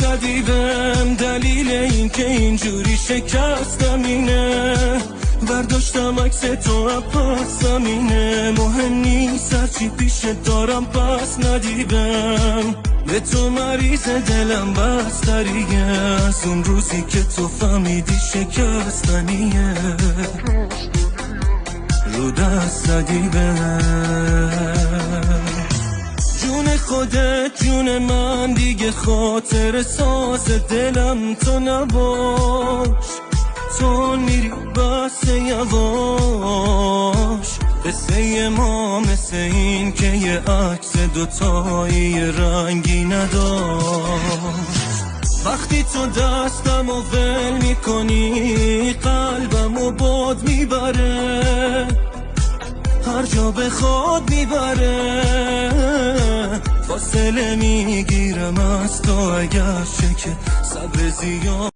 زدی بهم، دلیل این که اینجوری شکستم اینه، برداشتم عکس تو پس زمینه، مهم نیست هرچی پیش دارم پس ندیدم، به تو مریض دلم بستریه، از اون روزی که تو فهمیدی شکستنیه، رو دست زدی بهم. جون خودت جون من، دیگه خاطر ساز دلم تو نباش، تو میری بس یواش، قصه ما مثل این که یه عکس دوتایی رنگی نداشت، وقتی تو دستم و ول میکنی قلبم و باد میبره، هر جا بخواد میبره، فاصله میگیرم از تو اگر شه که صبر زیاد